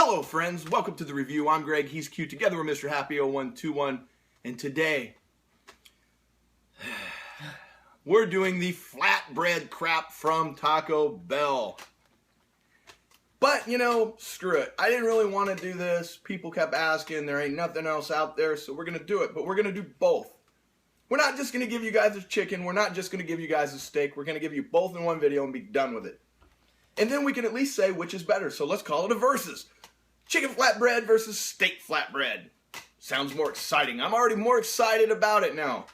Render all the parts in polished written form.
Hello friends, welcome to the review. I'm Greg, he's Q, together with Mr. Happy0121, and today we're doing the flatbread crap from Taco Bell. But, you know, screw it. I didn't really want to do this. People kept asking, there ain't nothing else out there, so we're going to do it. But we're going to do both. We're not just going to give you guys a chicken, we're not just going to give you guys a steak, we're going to give you both in one video and be done with it. And then we can at least say which is better, so let's call it a versus. Chicken flatbread versus steak flatbread. Sounds more exciting. I'm already more excited about it now.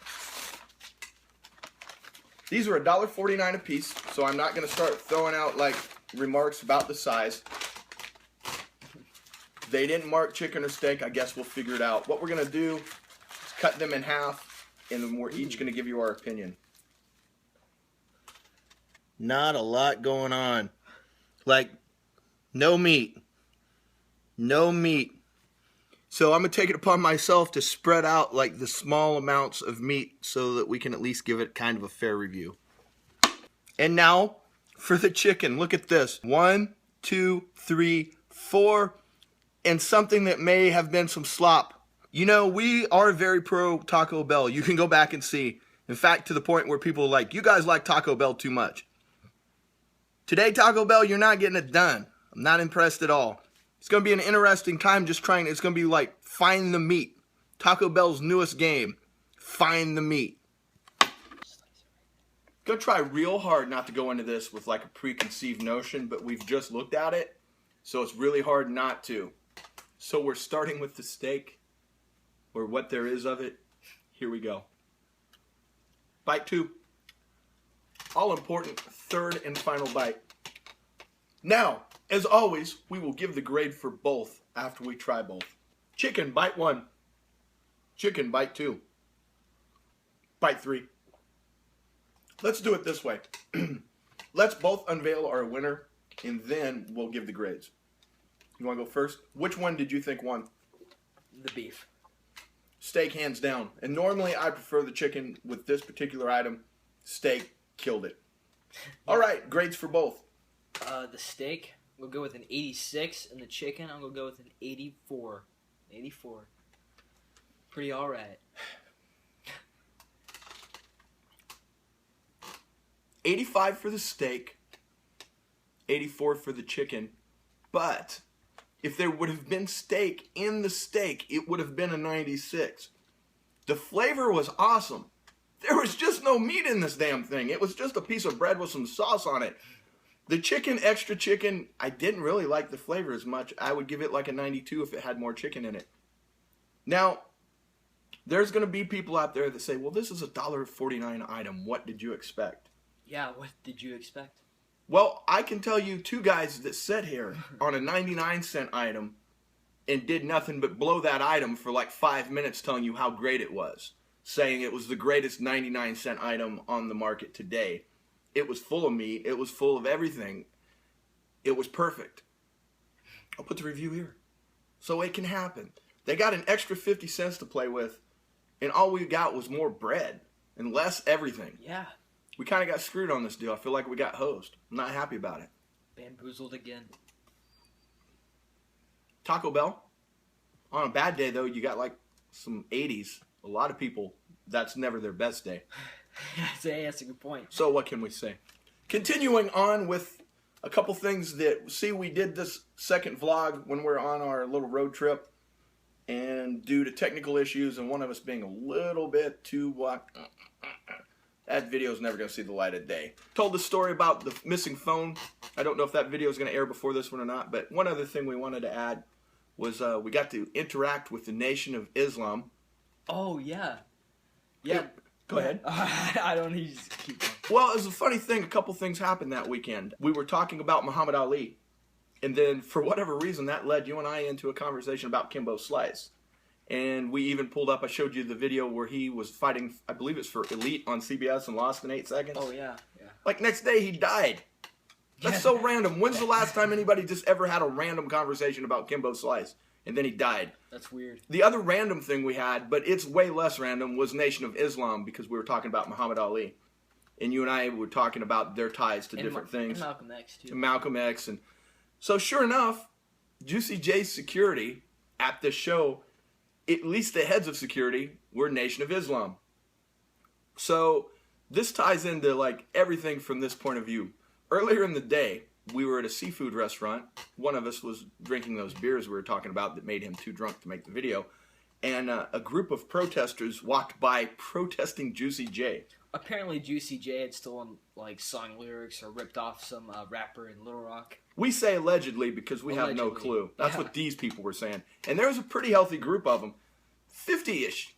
These are $1.49 a piece, so I'm not going to start throwing out like remarks about the size. They didn't mark chicken or steak. I guess we'll figure it out. What we're going to do is cut them in half, and then we're each going to give you our opinion. Not a lot going on. Like, no meat. No meat. So I'm going to take it upon myself to spread out like the small amounts of meat so that we can at least give it kind of a fair review. And now for the chicken. Look at this. 1, 2, 3, 4. And something that may have been some slop. You know, we are very pro Taco Bell. You can go back and see. In fact, to the point where people are like, you guys like Taco Bell too much. Today, Taco Bell, you're not getting it done. I'm not impressed at all. It's going to be an interesting time just trying. It's going to be like find the meat. Taco Bell's newest game. Find the meat. Going to try real hard not to go into this with like a preconceived notion, but we've just looked at it, so it's really hard not to. So we're starting with the steak, or what there is of it. Here we go. Bite 2. All important third and final bite. Now, as always, we will give the grade for both after we try both. Chicken, bite 1. Chicken, bite 2. Bite 3. Let's do it this way. Let's both unveil our winner, and then we'll give the grades. You want to go first? Which one did you think won? The beef. Steak, hands down. And normally I prefer the chicken. With this particular item, steak killed it. All right, grades for both. The steak, we'll go with an 86, and the chicken, I'm going to go with an 84. 84. Pretty alright. 85 for the steak, 84 for the chicken, but if there would have been steak in the steak, it would have been a 96. The flavor was awesome. There was just no meat in this damn thing. It was just a piece of bread with some sauce on it. The chicken, extra chicken, I didn't really like the flavor as much. I would give it like a 92 if it had more chicken in it. Now, there's going to be people out there that say, well, this is a $1.49 item. What did you expect? Yeah, what did you expect? Well, I can tell you two guys that sat here on a 99-cent item and did nothing but blow that item for like 5 minutes telling you how great it was, saying it was the greatest 99-cent item on the market today. It was full of meat. It was full of everything. It was perfect. I'll put the review here. So it can happen. They got an extra 50 cents to play with, and all we got was more bread and less everything. Yeah. We kind of got screwed on this deal. I feel like we got hosed. I'm not happy about it. Bamboozled again. Taco Bell. On a bad day, though, you got like some 80s. A lot of people, that's never their best day. That's a good point. So what can we say? Continuing on with a couple things that, see, we did this second vlog when we were on our little road trip, and due to technical issues and one of us being a little bit too that video is never going to see the light of day. Told the story about the missing phone. I don't know if that video is going to air before this one or not, but one other thing we wanted to add was we got to interact with the Nation of Islam. Oh, yeah. Yeah. Go ahead. I don't need to keep going. Well, it was a funny thing. A couple things happened that weekend. We were talking about Muhammad Ali, and then for whatever reason, that led you and I into a conversation about Kimbo Slice. And we even pulled up, I showed you the video where he was fighting, I believe it's for Elite on CBS, and lost in 8 seconds. Oh, yeah. Like, next day, he died. That's so random. When's the last time anybody just ever had a random conversation about Kimbo Slice? And then he died. That's weird. The other random thing we had, but it's way less random, was Nation of Islam, because we were talking about Muhammad Ali. And you and I were talking about their ties to different things. And Malcolm X, too. And Malcolm X. And so sure enough, Juicy J's security at this show, at least the heads of security, were Nation of Islam. So this ties into like everything from this point of view. Earlier in the day, we were at a seafood restaurant. One of us was drinking those beers we were talking about that made him too drunk to make the video. And a group of protesters walked by protesting Juicy J. Apparently Juicy J had stolen like song lyrics or ripped off some rapper in Little Rock. We say allegedly because we have no clue. That's what these people were saying. And there was a pretty healthy group of them. 50-ish.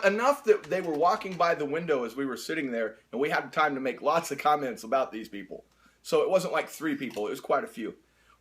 Enough that they were walking by the window as we were sitting there, and we had time to make lots of comments about these people. So it wasn't like 3 people. It was quite a few.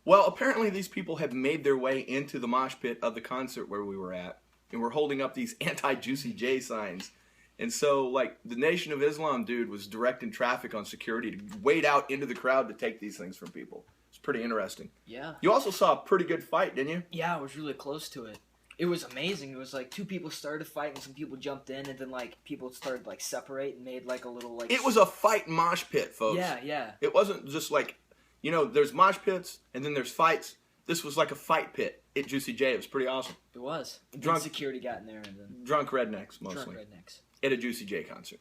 Well, apparently these people had made their way into the mosh pit of the concert where we were at, and were holding up these anti-Juicy J signs. And so, like, the Nation of Islam dude was directing traffic on security to wade out into the crowd to take these things from people. It's pretty interesting. Yeah. You also saw a pretty good fight, didn't you? Yeah, I was really close to it. It was amazing. It was like 2 people started to fight and some people jumped in, and then like people started like separate and made like a little like... It was a fight mosh pit, folks. Yeah, yeah. It wasn't just like, you know, there's mosh pits and then there's fights. This was like a fight pit at Juicy J. It was pretty awesome. It was. Drunk security got in there and then... Drunk rednecks, mostly. Drunk rednecks. At a Juicy J concert.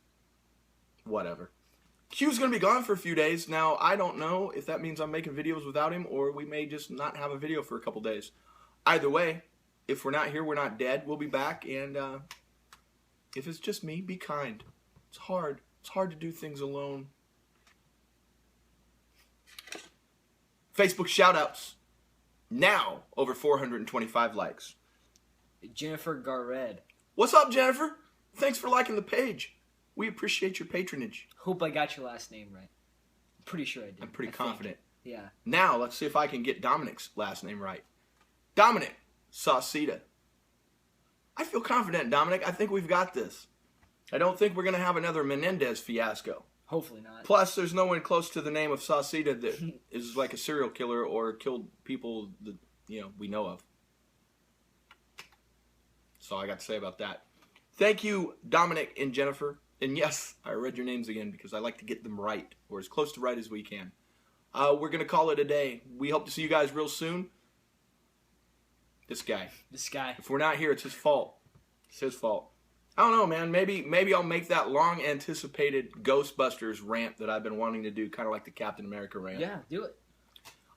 Whatever. Q's going to be gone for a few days. Now, I don't know if that means I'm making videos without him or we may just not have a video for a couple days. Either way, if we're not here, we're not dead. We'll be back, and if it's just me, be kind. It's hard. It's hard to do things alone. Facebook shoutouts. Now, over 425 likes. Jennifer Garred. What's up, Jennifer? Thanks for liking the page. We appreciate your patronage. Hope I got your last name right. Pretty sure I did. I'm pretty confident. Yeah. Now, let's see if I can get Dominic's last name right. Dominic Sauceda. I feel confident, Dominic. I think we've got this. I don't think we're going to have another Menendez fiasco. Hopefully not. Plus, there's no one close to the name of Sauceda that is like a serial killer or killed people that, you know, we know of. That's all I got to say about that. Thank you, Dominic and Jennifer. And yes, I read your names again because I like to get them right, or as close to right as we can. We're going to call it a day. We hope to see you guys real soon. This guy. If we're not here, it's his fault. It's his fault. I don't know, man. Maybe I'll make that long-anticipated Ghostbusters rant that I've been wanting to do, kind of like the Captain America rant. Yeah, do it.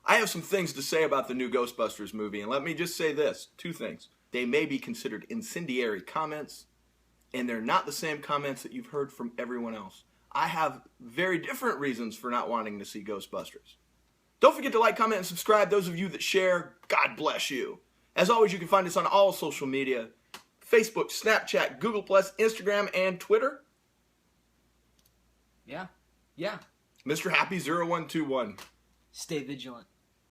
I have some things to say about the new Ghostbusters movie, and let me just say this. 2 things. They may be considered incendiary comments, and they're not the same comments that you've heard from everyone else. I have very different reasons for not wanting to see Ghostbusters. Don't forget to like, comment, and subscribe. Those of you that share, God bless you. As always, you can find us on all social media. Facebook, Snapchat, Google+, Instagram, and Twitter. Yeah. Yeah. Mr. Happy 0121. Stay vigilant.